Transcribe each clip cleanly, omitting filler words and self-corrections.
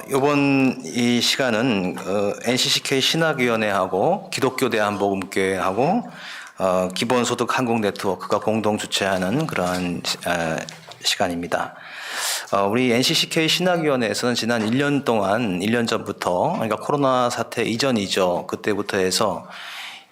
이번 이 시간은 NCCK 신학위원회하고 기독교대한복음교회하고 기본소득 한국네트워크가 공동 주최하는 그러한 시간입니다. 우리 NCCK 신학위원회에서는 지난 1년 동안, 1년 전부터, 그러니까 코로나 사태 이전이죠. 그때부터 해서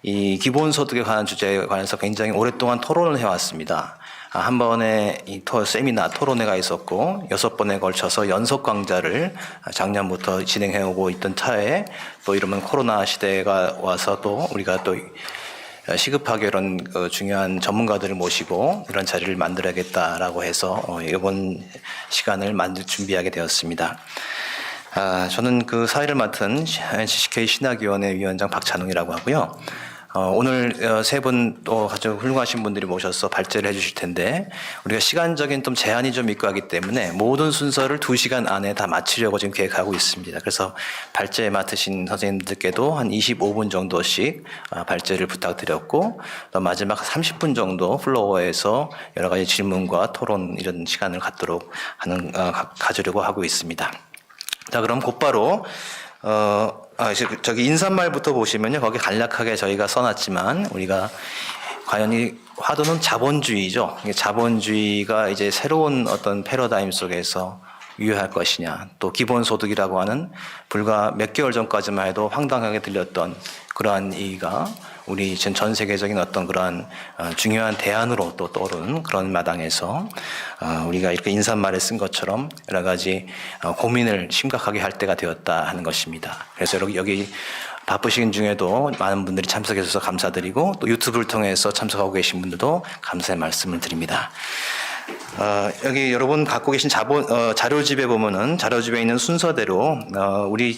이 기본소득에 관한 주제에 관해서 굉장히 오랫동안 토론을 해왔습니다. 한 번에 이 세미나 토론회가 있었고 6번에 걸쳐서 연속 강좌를 작년부터 진행해오고 있던 차에 또 이러면 코로나 시대가 와서 또 우리가 또 시급하게 이런 중요한 전문가들을 모시고 이런 자리를 만들어야겠다라고 해서 이번 시간을 준비하게 되었습니다. 저는 그 사회를 맡은 NCCK 신학위원회 위원장 박찬웅이라고 하고요. 오늘 세 분 또 아주 훌륭하신 분들이 모셔서 발제를 해주실 텐데 우리가 시간적인 좀 제한이 좀 있고 하기 때문에 모든 순서를 2시간 안에 다 마치려고 지금 계획하고 있습니다. 그래서 발제 맡으신 선생님들께도 한 25분 정도씩 발제를 부탁드렸고 또 마지막 30분 정도 플로어에서 여러 가지 질문과 토론 이런 시간을 가지려고 하고 있습니다. 자, 그럼 곧바로 저기 인사말부터 보시면요. 거기 간략하게 저희가 써놨지만 우리가 과연 이 화두는 자본주의죠. 자본주의가 이제 새로운 어떤 패러다임 속에서 유효할 것이냐. 또 기본소득이라고 하는 불과 몇 개월 전까지만 해도 황당하게 들렸던 그러한 얘기가 우리 전 세계적인 어떤 그러한 중요한 대안으로 또 떠오르는 그런 마당에서 우리가 이렇게 인사말에 쓴 것처럼 여러 가지 고민을 심각하게 할 때가 되었다 하는 것입니다. 그래서 여기 바쁘신 중에도 많은 분들이 참석해 주셔서 감사드리고 또 유튜브를 통해서 참석하고 계신 분들도 감사의 말씀을 드립니다. 여기 여러분 갖고 계신 자료집에 보면은 자료집에 있는 순서대로 우리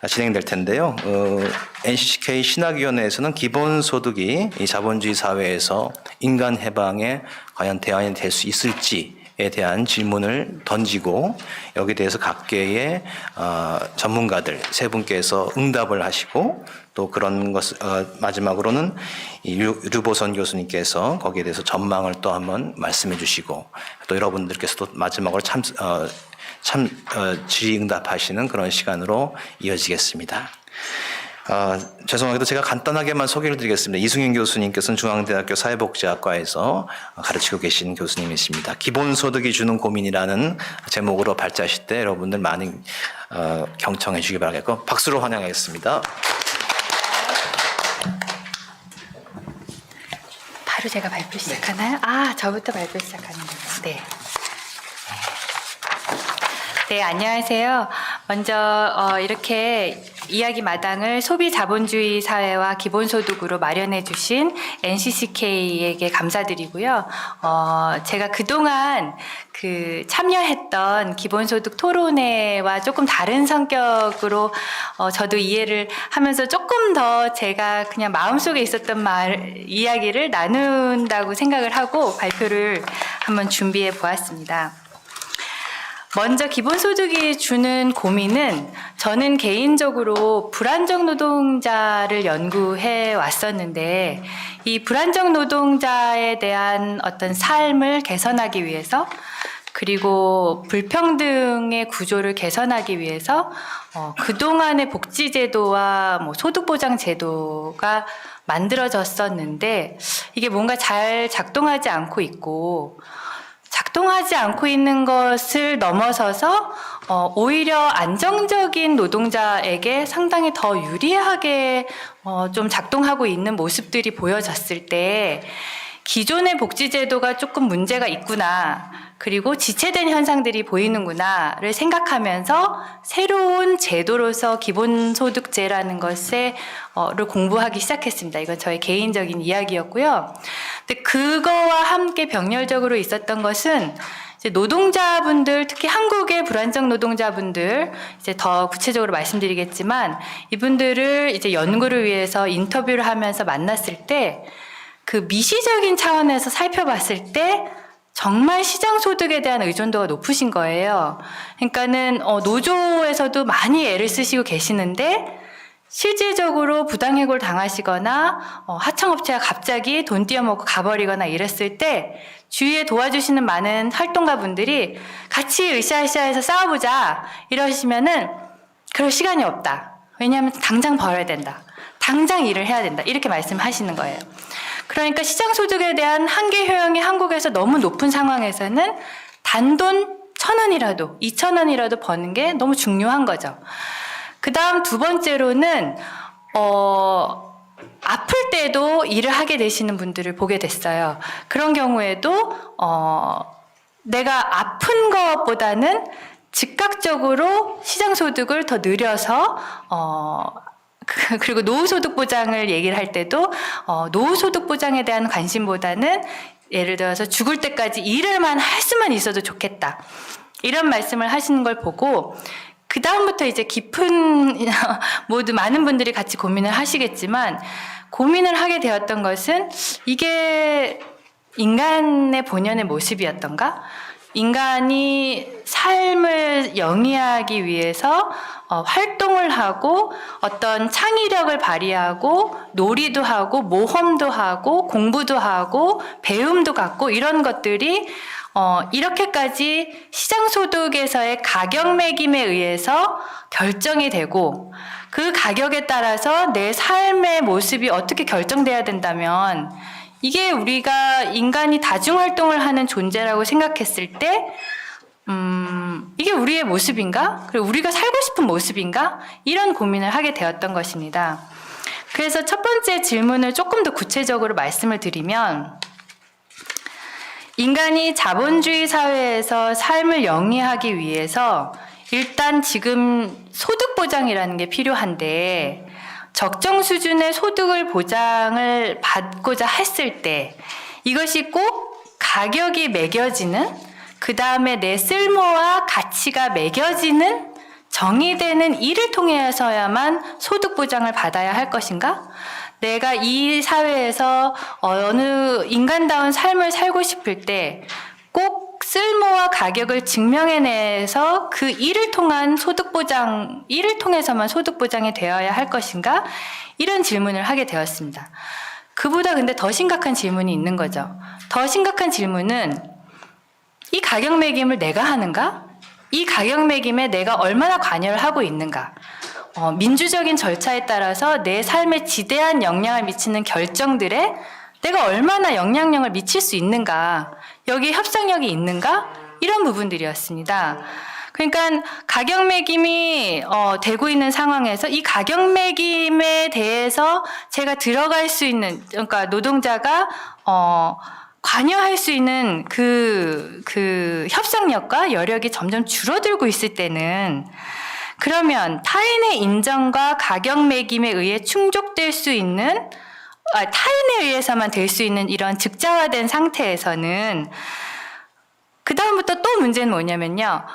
진행될 텐데요. NCCK 신학위원회에서는 기본소득이 이 자본주의 사회에서 인간 해방에 과연 대안이 될 수 있을지에 대한 질문을 던지고 여기에 대해서 각계의 전문가들 세 분께서 응답을 하시고 또 그런 마지막으로는 이 류보선 교수님께서 거기에 대해서 전망을 또 한번 말씀해 주시고 또 여러분들께서도 마지막으로 질의응답하시는 그런 시간으로 이어지겠습니다. 죄송하게도 제가 간단하게만 소개를 드리겠습니다. 이승윤 교수님께서는 중앙대학교 사회복지학과에서 가르치고 계신 교수님이십니다. 기본소득이 주는 고민이라는 제목으로 발제하실 때 여러분들 많이 경청해 주시기 바라겠고 박수로 환영하겠습니다. 바로 제가 발표 시작하나요? 저부터 발표 시작하는 거예요. 네. 네, 안녕하세요. 먼저 이렇게 이야기 마당을 소비 자본주의 사회와 기본소득으로 마련해 주신 NCCK에게 감사드리고요. 제가 그동안 참여했던 기본소득 토론회와 조금 다른 성격으로 저도 이해를 하면서 조금 더 제가 그냥 마음속에 있었던 이야기를 나눈다고 생각을 하고 발표를 한번 준비해 보았습니다. 먼저 기본소득이 주는 고민은 저는 개인적으로 불안정 노동자를 연구해 왔었는데 이 불안정 노동자에 대한 어떤 삶을 개선하기 위해서 그리고 불평등의 구조를 개선하기 위해서 그동안의 복지제도와 소득보장제도가 만들어졌었는데 이게 뭔가 잘 작동하지 않고 있고 작동하지 않고 있는 것을 넘어서서 오히려 안정적인 노동자에게 상당히 더 유리하게 좀 작동하고 있는 모습들이 보여졌을 때 기존의 복지제도가 조금 문제가 있구나 그리고 지체된 현상들이 보이는구나를 생각하면서 새로운 제도로서 기본소득제라는 것을 공부하기 시작했습니다. 이건 저의 개인적인 이야기였고요. 근데 그거와 함께 병렬적으로 있었던 것은 이제 노동자분들, 특히 한국의 불안정 노동자분들, 이제 더 구체적으로 말씀드리겠지만 이분들을 이제 연구를 위해서 인터뷰를 하면서 만났을 때 그 미시적인 차원에서 살펴봤을 때 정말 시장소득에 대한 의존도가 높으신 거예요. 그러니까는 노조에서도 많이 애를 쓰시고 계시는데 실질적으로 부당해고를 당하시거나 하청업체가 갑자기 돈 띄어먹고 가버리거나 이랬을 때 주위에 도와주시는 많은 활동가분들이 같이 으쌰으쌰해서 싸워보자 이러시면은 그럴 시간이 없다. 왜냐하면 당장 벌어야 된다. 당장 일을 해야 된다. 이렇게 말씀하시는 거예요. 그러니까 시장소득에 대한 한계 효용이 한국에서 너무 높은 상황에서는 단돈 1,000원이라도 2,000원이라도 버는 게 너무 중요한 거죠. 그 다음 두 번째로는 아플 때도 일을 하게 되시는 분들을 보게 됐어요. 그런 경우에도 내가 아픈 것보다는 즉각적으로 시장소득을 더 늘려서 그리고 노후소득 보장을 얘기를 할 때도 노후소득 보장에 대한 관심보다는 예를 들어서 죽을 때까지 일을만 할 수만 있어도 좋겠다. 이런 말씀을 하시는 걸 보고 그 다음부터 이제 깊은 모두 많은 분들이 같이 고민을 하시겠지만 고민을 하게 되었던 것은 이게 인간의 본연의 모습이었던가? 인간이 삶을 영위하기 위해서 활동을 하고 어떤 창의력을 발휘하고 놀이도 하고 모험도 하고 공부도 하고 배움도 갖고 이런 것들이 이렇게까지 시장소득에서의 가격 매김에 의해서 결정이 되고 그 가격에 따라서 내 삶의 모습이 어떻게 결정돼야 된다면 이게 우리가 인간이 다중활동을 하는 존재라고 생각했을 때 이게 우리의 모습인가? 그리고 우리가 살고 싶은 모습인가? 이런 고민을 하게 되었던 것입니다. 그래서 첫 번째 질문을 조금 더 구체적으로 말씀을 드리면 인간이 자본주의 사회에서 삶을 영위하기 위해서 일단 지금 소득 보장이라는 게 필요한데 적정 수준의 소득을 보장을 받고자 했을 때 이것이 꼭 가격이 매겨지는 그 다음에 내 쓸모와 가치가 매겨지는 정의되는 일을 통해서야만 소득 보장을 받아야 할 것인가? 내가 이 사회에서 어느 인간다운 삶을 살고 싶을 때 꼭 쓸모와 가격을 증명해내서 그 일을 통한 소득 보장, 일을 통해서만 소득 보장이 되어야 할 것인가? 이런 질문을 하게 되었습니다. 그보다 근데 더 심각한 질문이 있는 거죠. 더 심각한 질문은 이 가격 매김을 내가 하는가? 이 가격 매김에 내가 얼마나 관여를 하고 있는가? 민주적인 절차에 따라서 내 삶에 지대한 영향을 미치는 결정들에 내가 얼마나 영향력을 미칠 수 있는가? 여기에 협상력이 있는가? 이런 부분들이었습니다. 그러니까 가격 매김이 되고 있는 상황에서 이 가격 매김에 대해서 제가 들어갈 수 있는, 그러니까 노동자가 관여할 수 있는 그 협상력과 여력이 점점 줄어들고 있을 때는 그러면 타인의 인정과 가격 매김에 의해 충족될 수 있는 타인에 의해서만 될 수 있는 이런 즉자화된 상태에서는 그 다음부터 또 문제는 뭐냐면요.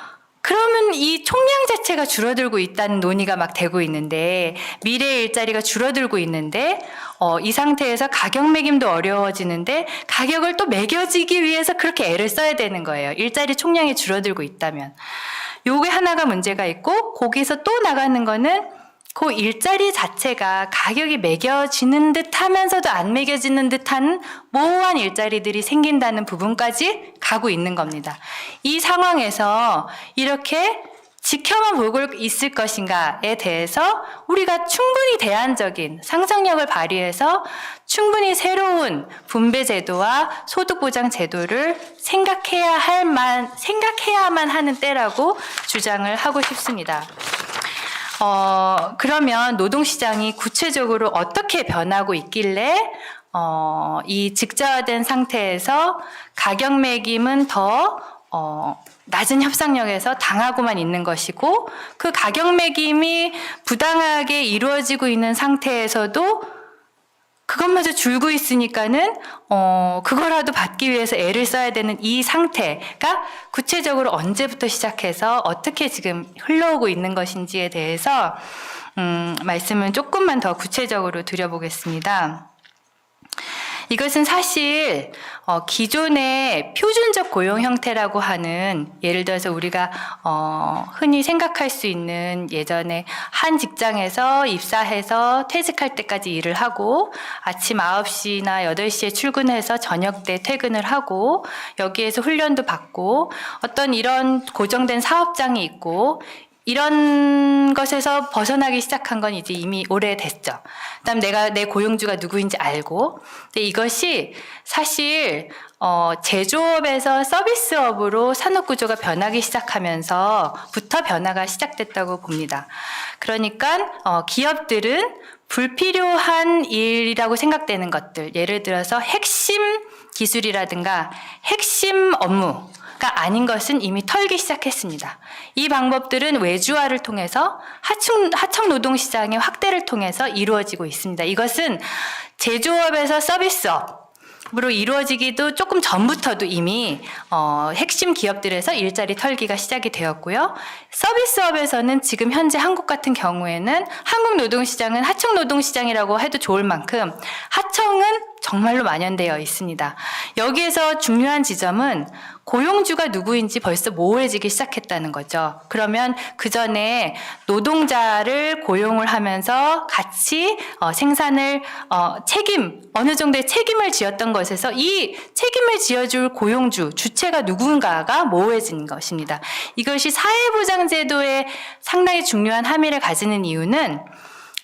그러면 이 총량 자체가 줄어들고 있다는 논의가 막 되고 있는데 미래의 일자리가 줄어들고 있는데 이 상태에서 가격 매김도 어려워지는데 가격을 또 매겨지기 위해서 그렇게 애를 써야 되는 거예요. 일자리 총량이 줄어들고 있다면. 요게 하나가 문제가 있고 거기서 또 나가는 거는 그 일자리 자체가 가격이 매겨지는 듯 하면서도 안 매겨지는 듯한 모호한 일자리들이 생긴다는 부분까지 가고 있는 겁니다. 이 상황에서 이렇게 지켜만 보고 있을 것인가에 대해서 우리가 충분히 대안적인 상상력을 발휘해서 충분히 새로운 분배 제도와 소득 보장 제도를 생각해야만 하는 때라고 주장을 하고 싶습니다. 그러면 노동시장이 구체적으로 어떻게 변하고 있길래 이 직자화된 상태에서 가격 매김은 더 낮은 협상력에서 당하고만 있는 것이고 그 가격 매김이 부당하게 이루어지고 있는 상태에서도 그것마저 줄고 있으니까는 그거라도 받기 위해서 애를 써야 되는 이 상태가 구체적으로 언제부터 시작해서 어떻게 지금 흘러오고 있는 것인지에 대해서 말씀을 조금만 더 구체적으로 드려보겠습니다. 이것은 사실 기존의 표준적 고용 형태라고 하는, 예를 들어서 우리가 흔히 생각할 수 있는, 예전에 한 직장에서 입사해서 퇴직할 때까지 일을 하고 아침 9시나 8시에 출근해서 저녁 때 퇴근을 하고 여기에서 훈련도 받고 어떤 이런 고정된 사업장이 있고, 이런 것에서 벗어나기 시작한 건 이제 이미 오래됐죠. 그다음 내가 내 고용주가 누구인지 알고. 근데 이것이 사실 제조업에서 서비스업으로 산업구조가 변하기 시작하면서부터 변화가 시작됐다고 봅니다. 그러니까 기업들은 불필요한 일이라고 생각되는 것들, 예를 들어서 핵심 기술이라든가 핵심 업무 아닌 것은 이미 털기 시작했습니다. 이 방법들은 외주화를 통해서 하청 노동 시장의 확대를 통해서 이루어지고 있습니다. 이것은 제조업에서 서비스업으로 이루어지기도 조금 전부터도 이미 핵심 기업들에서 일자리 털기가 시작이 되었고요. 서비스업에서는 지금 현재 한국 같은 경우에는 한국 노동시장은 하청 노동시장이라고 해도 좋을 만큼 하청은 정말로 만연되어 있습니다. 여기에서 중요한 지점은 고용주가 누구인지 벌써 모호해지기 시작했다는 거죠. 그러면 그 전에 노동자를 고용을 하면서 같이 생산을 어느 정도의 책임을 지었던 것에서 이 책임을 지어줄 고용주, 주체가 누군가가 모호해진 것입니다. 이것이 사회보장제도에 상당히 중요한 함의를 가지는 이유는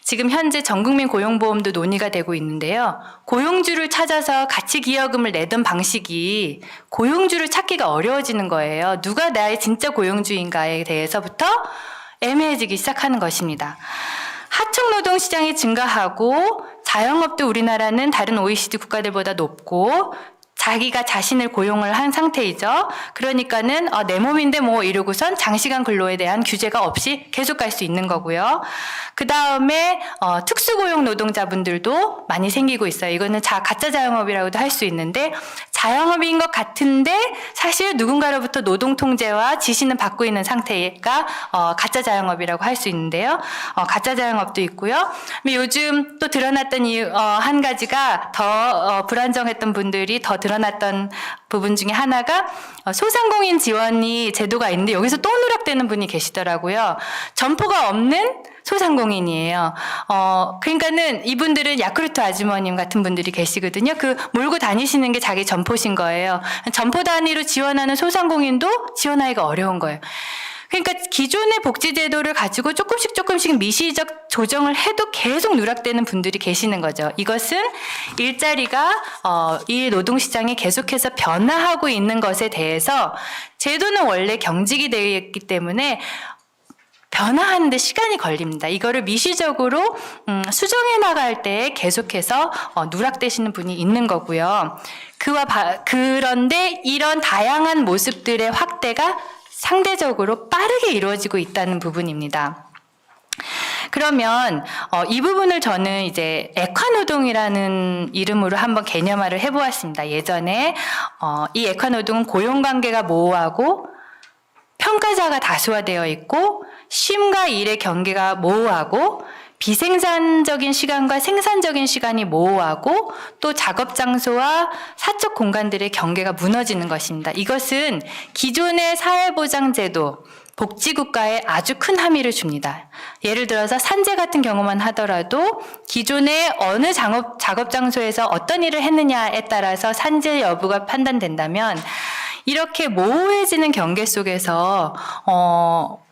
지금 현재 전국민 고용보험도 논의가 되고 있는데요. 고용주를 찾아서 같이 기여금을 내던 방식이 고용주를 찾기가 어려워지는 거예요. 누가 나의 진짜 고용주인가에 대해서부터 애매해지기 시작하는 것입니다. 하청 노동 시장이 증가하고 자영업도 우리나라는 다른 OECD 국가들보다 높고 자기가 자신을 고용을 한 상태이죠. 그러니까는 내 몸인데 뭐 이러고선 장시간 근로에 대한 규제가 없이 계속 갈 수 있는 거고요. 그 다음에 특수고용 노동자분들도 많이 생기고 있어요. 이거는 가짜 자영업이라고도 할 수 있는데 자영업인 것 같은데 사실 누군가로부터 노동 통제와 지시는 받고 있는 상태가 가짜 자영업이라고 할 수 있는데요. 가짜 자영업도 있고요. 요즘 또 드러났던 이유 한 가지가 더 불안정했던 분들이 더 드러났던 부분 중에 하나가 소상공인 지원이 제도가 있는데 여기서 또 누락되는 분이 계시더라고요. 점포가 없는 소상공인이에요. 그러니까는 이분들은 야쿠르트 아주머님 같은 분들이 계시거든요. 그 몰고 다니시는 게 자기 점포신 거예요. 점포 단위로 지원하는 소상공인도 지원하기가 어려운 거예요. 그러니까 기존의 복지제도를 가지고 조금씩 미시적 조정을 해도 계속 누락되는 분들이 계시는 거죠. 이것은 일자리가 이 노동시장이 계속해서 변화하고 있는 것에 대해서 제도는 원래 경직이 되어 있기 때문에 변화하는데 시간이 걸립니다. 이거를 미시적으로 수정해 나갈 때 계속해서 누락되시는 분이 있는 거고요. 그런데 이런 다양한 모습들의 확대가 상대적으로 빠르게 이루어지고 있다는 부분입니다. 그러면 이 부분을 저는 이제 액화노동이라는 이름으로 한번 개념화를 해보았습니다. 예전에 이 액화노동은 고용관계가 모호하고 평가자가 다수화되어 있고 쉼과 일의 경계가 모호하고 비생산적인 시간과 생산적인 시간이 모호하고 또 작업 장소와 사적 공간들의 경계가 무너지는 것입니다. 이것은 기존의 사회보장제도, 복지국가에 아주 큰 함의를 줍니다. 예를 들어서 산재 같은 경우만 하더라도 기존의 어느 작업 장소에서 어떤 일을 했느냐에 따라서 산재 여부가 판단된다면 이렇게 모호해지는 경계 속에서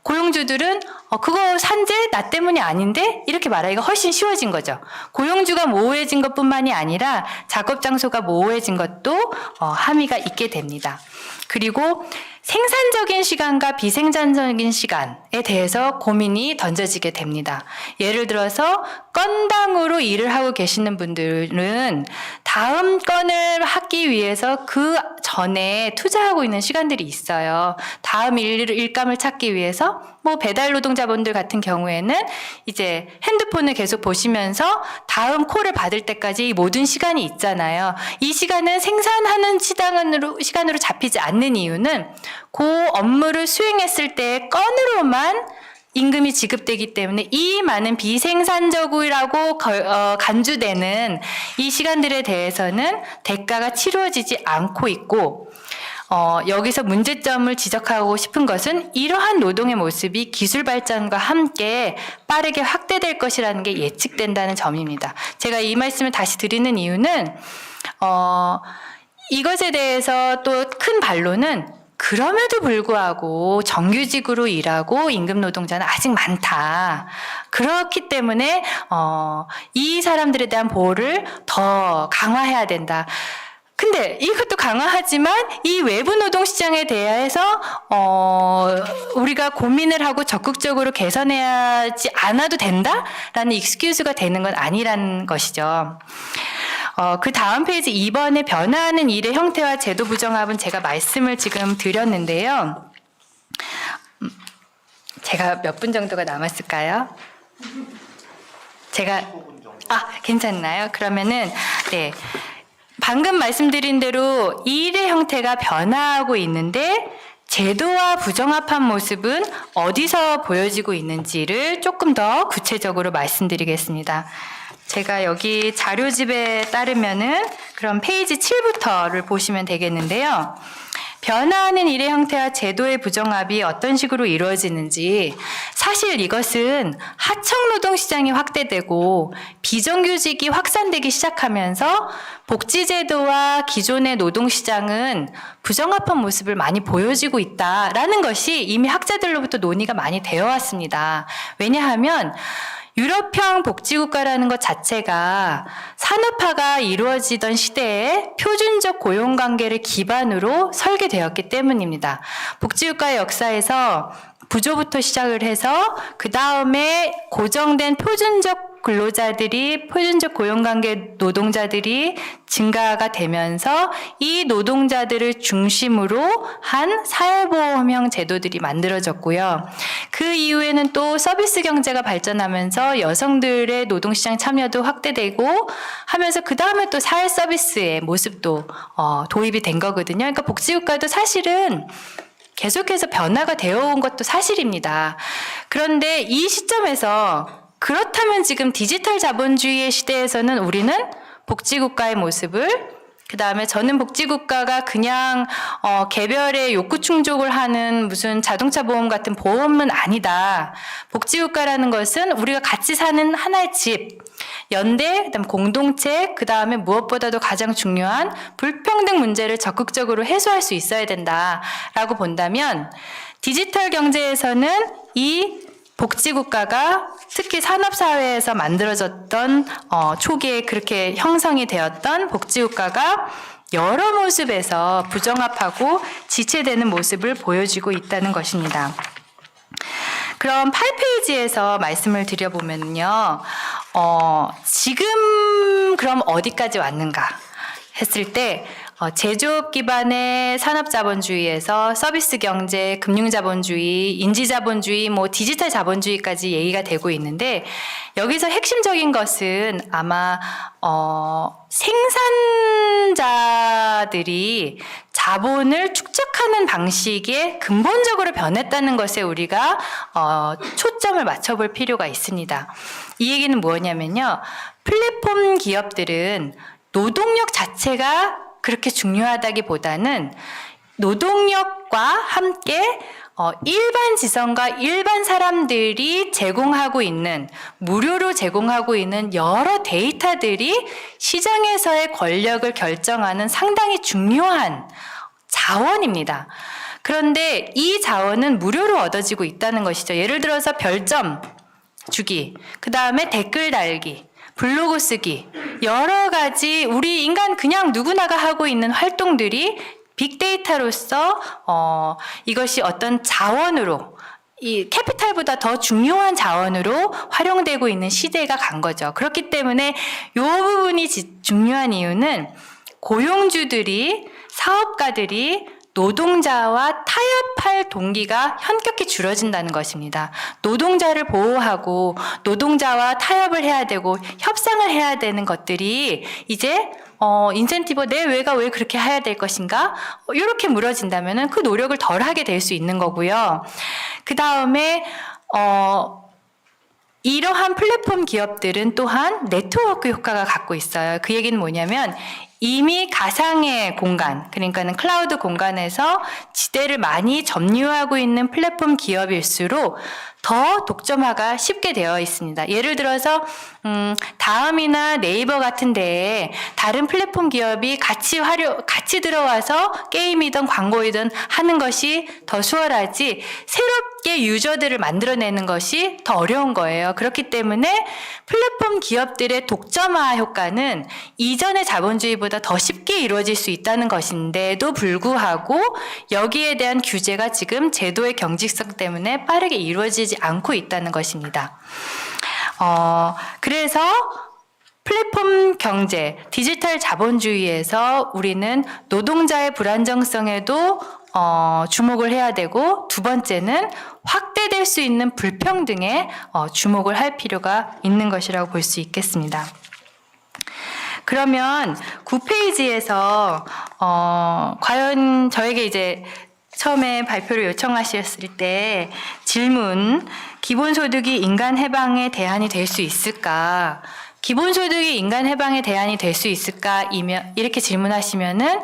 고용주들은 그거 산재 나 때문이 아닌데 이렇게 말하기가 훨씬 쉬워진 거죠. 고용주가 모호해진 것뿐만이 아니라 작업 장소가 모호해진 것도 함의가 있게 됩니다. 그리고 생산적인 시간과 비생산적인 시간에 대해서 고민이 던져지게 됩니다. 예를 들어서 건당으로 일을 하고 계시는 분들은 다음 건을 하기 위해서 그 전에 투자하고 있는 시간들이 있어요. 다음 일감을 찾기 위해서 뭐 배달 노동자분들 같은 경우에는 이제 핸드폰을 계속 보시면서 다음 콜을 받을 때까지 모든 시간이 있잖아요. 이 시간은 생산하는 시간으로 잡히지 않는 이유는 그 업무를 수행했을 때의 건으로만 임금이 지급되기 때문에 이 많은 비생산적이라고 간주되는 이 시간들에 대해서는 대가가 치루어지지 않고 있고, 여기서 문제점을 지적하고 싶은 것은 이러한 노동의 모습이 기술 발전과 함께 빠르게 확대될 것이라는 게 예측된다는 점입니다. 제가 이 말씀을 다시 드리는 이유는 이것에 대해서 또 큰 반론은 그럼에도 불구하고 정규직으로 일하고 임금 노동자는 아직 많다. 그렇기 때문에 이 사람들에 대한 보호를 더 강화해야 된다. 근데 이것도 강화하지만 이 외부 노동시장에 대해서 우리가 고민을 하고 적극적으로 개선해야지 않아도 된다라는 익스큐즈가 되는 건 아니라는 것이죠. 그 다음 페이지 2번에 변화하는 일의 형태와 제도 부정합은 제가 말씀을 지금 드렸는데요. 제가 몇 분 정도가 남았을까요? 괜찮나요? 그러면은, 네. 방금 말씀드린 대로 일의 형태가 변화하고 있는데 제도와 부정합한 모습은 어디서 보여지고 있는지를 조금 더 구체적으로 말씀드리겠습니다. 제가 여기 자료집에 따르면은 그럼 페이지 7부터를 보시면 되겠는데요. 변화하는 일의 형태와 제도의 부정합이 어떤 식으로 이루어지는지, 사실 이것은 하청 노동시장이 확대되고 비정규직이 확산되기 시작하면서 복지제도와 기존의 노동시장은 부정합한 모습을 많이 보여지고 있다라는 것이 이미 학자들로부터 논의가 많이 되어 왔습니다. 왜냐하면 유럽형 복지국가라는 것 자체가 산업화가 이루어지던 시대에 표준적 고용관계를 기반으로 설계되었기 때문입니다. 복지국가의 역사에서 부조부터 시작을 해서 그 다음에 고정된 표준적 고용관계 노동자들이 증가가 되면서 이 노동자들을 중심으로 한 사회보험형 제도들이 만들어졌고요. 그 이후에는 또 서비스 경제가 발전하면서 여성들의 노동시장 참여도 확대되고 하면서 그 다음에 또 사회 서비스의 모습도 도입이 된 거거든요. 그러니까 복지국가도 사실은 계속해서 변화가 되어 온 것도 사실입니다. 그런데 이 시점에서 그렇다면 지금 디지털 자본주의의 시대에서는 우리는 복지국가의 모습을, 그 다음에 저는 복지국가가 그냥 개별의 욕구 충족을 하는 무슨 자동차 보험 같은 보험은 아니다. 복지국가라는 것은 우리가 같이 사는 하나의 집, 연대, 그다음 공동체, 그 다음에 무엇보다도 가장 중요한 불평등 문제를 적극적으로 해소할 수 있어야 된다라고 본다면, 디지털 경제에서는 이 복지국가가 특히 산업사회에서 만들어졌던 초기에 그렇게 형성이 되었던 복지국가가 여러 모습에서 부정합하고 지체되는 모습을 보여주고 있다는 것입니다. 그럼 8페이지에서 말씀을 드려보면요. 지금 그럼 어디까지 왔는가 했을 때 제조업 기반의 산업자본주의에서 서비스 경제, 금융자본주의, 인지자본주의, 디지털 자본주의까지 얘기가 되고 있는데, 여기서 핵심적인 것은 아마 생산자들이 자본을 축적하는 방식에 근본적으로 변했다는 것에 우리가 초점을 맞춰볼 필요가 있습니다. 이 얘기는 뭐냐면요. 플랫폼 기업들은 노동력 자체가 그렇게 중요하다기보다는 노동력과 함께 일반 지성과 일반 사람들이 제공하고 있는, 무료로 제공하고 있는 여러 데이터들이 시장에서의 권력을 결정하는 상당히 중요한 자원입니다. 그런데 이 자원은 무료로 얻어지고 있다는 것이죠. 예를 들어서 별점 주기, 그 다음에 댓글 달기, 블로그 쓰기, 여러 가지 우리 인간 그냥 누구나가 하고 있는 활동들이 빅데이터로서 이것이 어떤 자원으로, 이 캐피탈보다 더 중요한 자원으로 활용되고 있는 시대가 간 거죠. 그렇기 때문에 이 부분이 중요한 이유는 고용주들이, 사업가들이 노동자와 타협할 동기가 현격히 줄어진다는 것입니다. 노동자를 보호하고 노동자와 타협을 해야 되고 협상을 해야 되는 것들이 이제 인센티브 내가 왜 그렇게 해야 될 것인가? 이렇게 물어진다면은 그 노력을 덜 하게 될 수 있는 거고요. 그 다음에 이러한 플랫폼 기업들은 또한 네트워크 효과가 갖고 있어요. 그 얘기는 뭐냐면 이미 가상의 공간, 그러니까는 클라우드 공간에서 지대를 많이 점유하고 있는 플랫폼 기업일수록 더 독점화가 쉽게 되어 있습니다. 예를 들어서 다음이나 네이버 같은 데에 다른 플랫폼 기업이 같이 들어와서 게임이든 광고이든 하는 것이 더 수월하지 새롭게 유저들을 만들어내는 것이 더 어려운 거예요. 그렇기 때문에 플랫폼 기업들의 독점화 효과는 이전의 자본주의보다 더 쉽게 이루어질 수 있다는 것인데도 불구하고 여기에 대한 규제가 지금 제도의 경직성 때문에 빠르게 이루어지지 않고 있다는 것입니다. 그래서 플랫폼 경제, 디지털 자본주의에서 우리는 노동자의 불안정성에도 주목을 해야 되고, 두 번째는 확대될 수 있는 불평등에 주목을 할 필요가 있는 것이라고 볼 수 있겠습니다. 그러면 9페이지에서 과연 저에게 이제 처음에 발표를 요청하셨을 때 질문, 기본소득이 인간 해방의 대안이 될 수 있을까? 기본소득이 인간 해방의 대안이 될 수 있을까? 이렇게 질문하시면은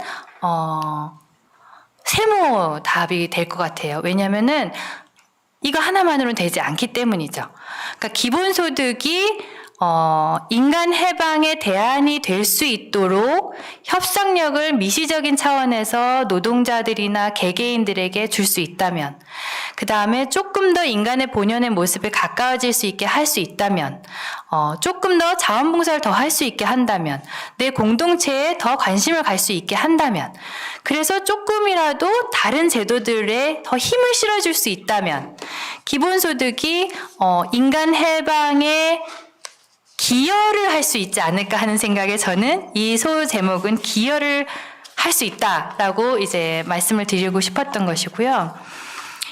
세모 답이 될 것 같아요. 왜냐면은 이거 하나만으로는 되지 않기 때문이죠. 그러니까 기본소득이 인간 해방의 대안이 될 수 있도록 협상력을 미시적인 차원에서 노동자들이나 개개인들에게 줄 수 있다면, 그 다음에 조금 더 인간의 본연의 모습에 가까워질 수 있게 할 수 있다면, 조금 더 자원봉사를 더 할 수 있게 한다면, 내 공동체에 더 관심을 갈 수 있게 한다면, 그래서 조금이라도 다른 제도들에 더 힘을 실어줄 수 있다면, 기본소득이 인간 해방에 기여를 할 수 있지 않을까 하는 생각에 저는 이 소 제목은 기여를 할 수 있다라고 이제 말씀을 드리고 싶었던 것이고요.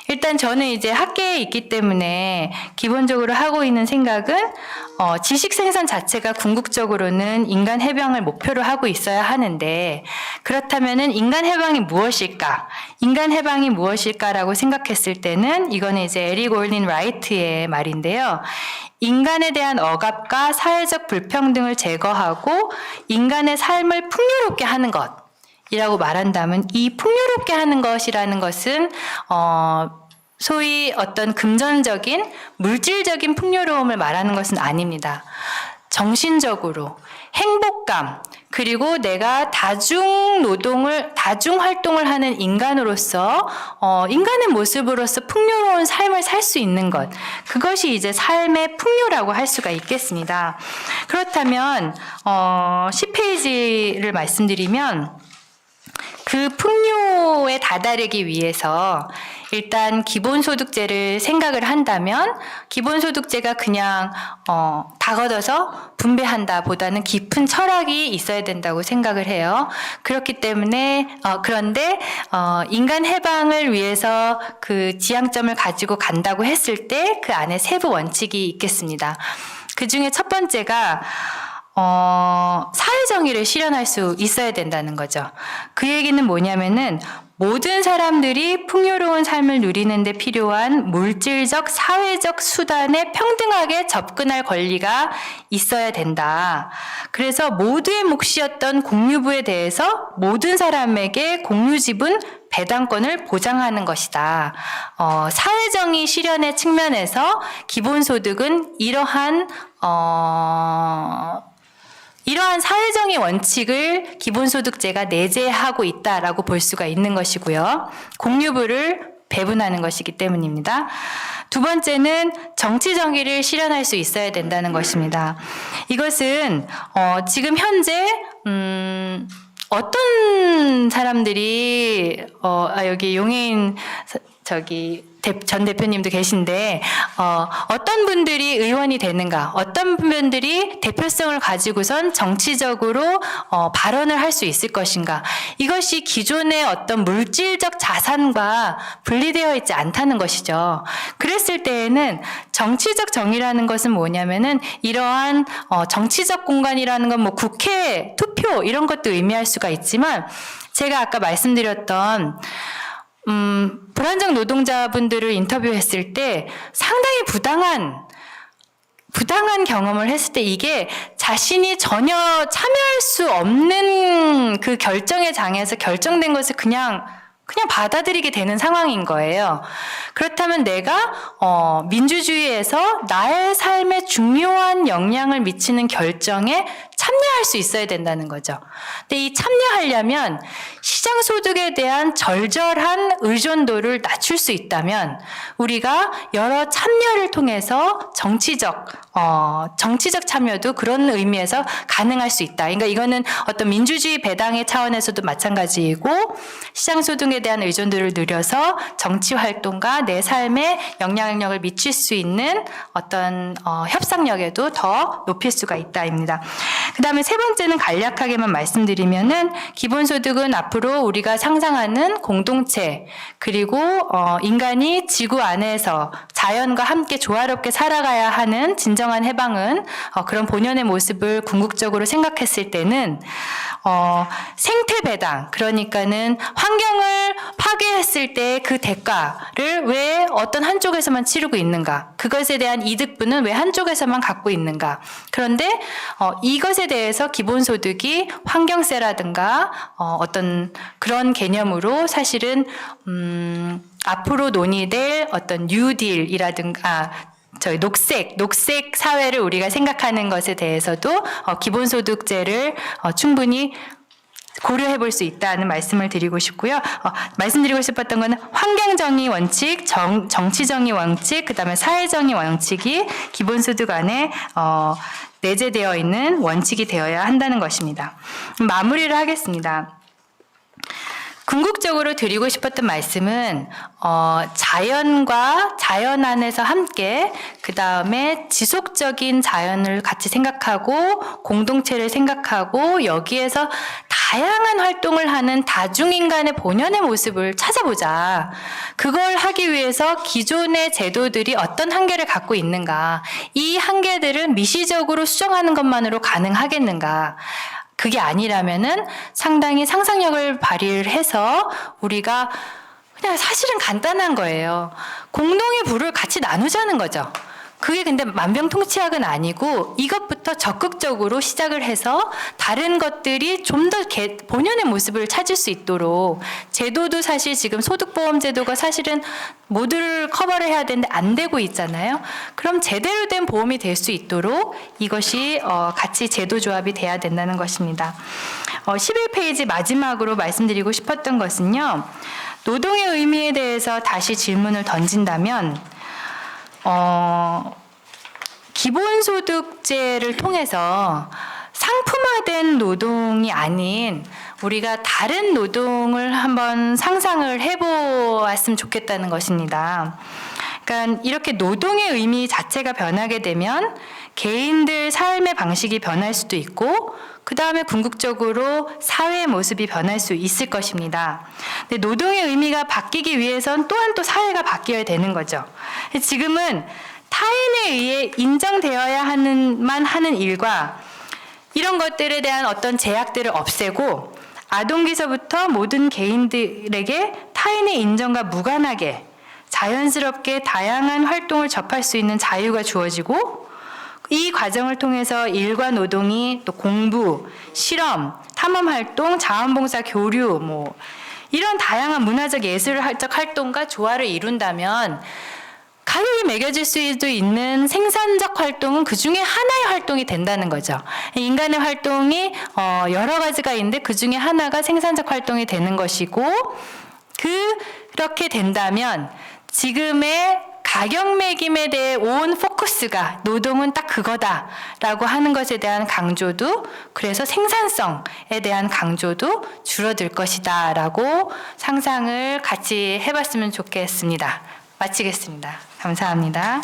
일단 저는 이제 학계에 있기 때문에 기본적으로 하고 있는 생각은 지식 생산 자체가 궁극적으로는 인간 해방을 목표로 하고 있어야 하는데, 그렇다면은 인간 해방이 무엇일까? 인간 해방이 무엇일까라고 생각했을 때는 이거는 이제 에릭 올린 라이트의 말인데요. 인간에 대한 억압과 사회적 불평등을 제거하고 인간의 삶을 풍요롭게 하는 것이라고 말한다면, 이 풍요롭게 하는 것이라는 것은 소위 어떤 금전적인 물질적인 풍요로움을 말하는 것은 아닙니다. 정신적으로 행복감, 그리고 내가 다중 활동을 하는 인간으로서 인간의 모습으로서 풍요로운 삶을 살 수 있는 것, 그것이 이제 삶의 풍요라고 할 수가 있겠습니다. 그렇다면 10페이지를 말씀드리면, 그 풍요에 다다르기 위해서 일단 기본소득제를 생각을 한다면, 기본소득제가 그냥 다 걷어서 분배한다 보다는 깊은 철학이 있어야 된다고 생각을 해요. 그렇기 때문에 그런데 인간 해방을 위해서 그 지향점을 가지고 간다고 했을 때 그 안에 세부 원칙이 있겠습니다. 그 중에 첫 번째가 사회정의를 실현할 수 있어야 된다는 거죠. 그 얘기는 뭐냐면은 모든 사람들이 풍요로운 삶을 누리는 데 필요한 물질적, 사회적 수단에 평등하게 접근할 권리가 있어야 된다. 그래서 모두의 몫이었던 공유부에 대해서 모든 사람에게 공유지분 배당권을 보장하는 것이다. 사회정의 실현의 측면에서 기본소득은 이러한 사회정의 원칙을 기본소득제가 내재하고 있다라고 볼 수가 있는 것이고요. 공유부를 배분하는 것이기 때문입니다. 두 번째는 정치정의를 실현할 수 있어야 된다는 것입니다. 이것은 지금 현재 어떤 사람들이 여기 용해인 전 대표님도 계신데 어떤 분들이 의원이 되는가, 어떤 분들이 대표성을 가지고선 정치적으로 발언을 할 수 있을 것인가, 이것이 기존의 어떤 물질적 자산과 분리되어 있지 않다는 것이죠. 그랬을 때에는 정치적 정의라는 것은 뭐냐면은 이러한 정치적 공간이라는 건 뭐 국회, 투표 이런 것도 의미할 수가 있지만, 제가 아까 말씀드렸던 불안정 노동자분들을 인터뷰했을 때 상당히 부당한 경험을 했을 때 이게 자신이 전혀 참여할 수 없는 그 결정의 장에서 결정된 것을 그냥 받아들이게 되는 상황인 거예요. 그렇다면 내가 민주주의에서 나의 삶에 중요한 영향을 미치는 결정에 참여할 수 있어야 된다는 거죠. 근데 이 참여하려면 시장 소득에 대한 절절한 의존도를 낮출 수 있다면 우리가 여러 참여를 통해서 정치적 참여도 그런 의미에서 가능할 수 있다. 그러니까 이거는 어떤 민주주의 배당의 차원에서도 마찬가지이고 시장 소득에 대한 의존도를 늘려서 정치 활동과 내 삶에 영향력을 미칠 수 있는 어떤 협상력에도 더 높일 수가 있다입니다. 그 다음에 세 번째는 간략하게만 말씀드리면은 기본소득은 앞으로 우리가 상상하는 공동체 그리고 인간이 지구 안에서 자연과 함께 조화롭게 살아가야 하는 진정한 해방은 그런 본연의 모습을 궁극적으로 생각했을 때는 생태 배당 그러니까는 환경을 파괴했을 때 그 대가를 왜 어떤 한쪽에서만 치르고 있는가 그것에 대한 이득분은 왜 한쪽에서만 갖고 있는가 그런데 이것에 대해서 기본소득이 환경세라든가 어떤 그런 개념으로 사실은 앞으로 논의될 어떤 뉴딜이라든가 녹색 사회를 우리가 생각하는 것에 대해서도 기본소득제를 충분히 고려해 볼 수 있다는 말씀을 드리고 싶고요. 말씀드리고 싶었던 것은 환경정의 원칙, 정치정의 원칙, 그다음에 사회정의 원칙이 기본소득 안에 내재되어 있는 원칙이 되어야 한다는 것입니다. 마무리를 하겠습니다. 궁극적으로 드리고 싶었던 말씀은 자연 안에서 함께 그 다음에 지속적인 자연을 같이 생각하고 공동체를 생각하고 여기에서 다양한 활동을 하는 다중인간의 본연의 모습을 찾아보자. 그걸 하기 위해서 기존의 제도들이 어떤 한계를 갖고 있는가 이 한계들을 미시적으로 수정하는 것만으로 가능하겠는가 그게 아니라면은 상당히 상상력을 발휘를 해서 우리가 그냥 사실은 간단한 거예요. 공동의 부를 같이 나누자는 거죠. 그게 근데 만병통치약은 아니고 이것부터 적극적으로 시작을 해서 다른 것들이 좀 더 본연의 모습을 찾을 수 있도록 제도도 사실 지금 소득보험제도가 사실은 모두를 커버를 해야 되는데 안 되고 있잖아요. 그럼 제대로 된 보험이 될 수 있도록 이것이 같이 제도조합이 돼야 된다는 것입니다. 11페이지 마지막으로 말씀드리고 싶었던 것은요. 노동의 의미에 대해서 다시 질문을 던진다면 기본소득제를 통해서 상품화된 노동이 아닌 우리가 다른 노동을 한번 상상을 해보았으면 좋겠다는 것입니다. 그러니까 이렇게 노동의 의미 자체가 변하게 되면 개인들 삶의 방식이 변할 수도 있고 그 다음에 궁극적으로 사회의 모습이 변할 수 있을 것입니다. 근데 노동의 의미가 바뀌기 위해선 또한 또 사회가 바뀌어야 되는 거죠. 지금은 타인에 의해 인정되어야 하는 일과 이런 것들에 대한 어떤 제약들을 없애고 아동기서부터 모든 개인들에게 타인의 인정과 무관하게 자연스럽게 다양한 활동을 접할 수 있는 자유가 주어지고 이 과정을 통해서 일과 노동이 또 공부, 실험, 탐험활동, 자원봉사, 교류 이런 다양한 문화적 예술적 활동과 조화를 이룬다면 가격이 매겨질 수도 있는 생산적 활동은 그 중에 하나의 활동이 된다는 거죠. 인간의 활동이 여러 가지가 있는데 그 중에 하나가 생산적 활동이 되는 것이고 그렇게 된다면 지금의 가격 매김에 대해 온 포커스가 노동은 딱 그거다라고 하는 것에 대한 강조도 그래서 생산성에 대한 강조도 줄어들 것이다라고 상상을 같이 해봤으면 좋겠습니다. 마치겠습니다. 감사합니다.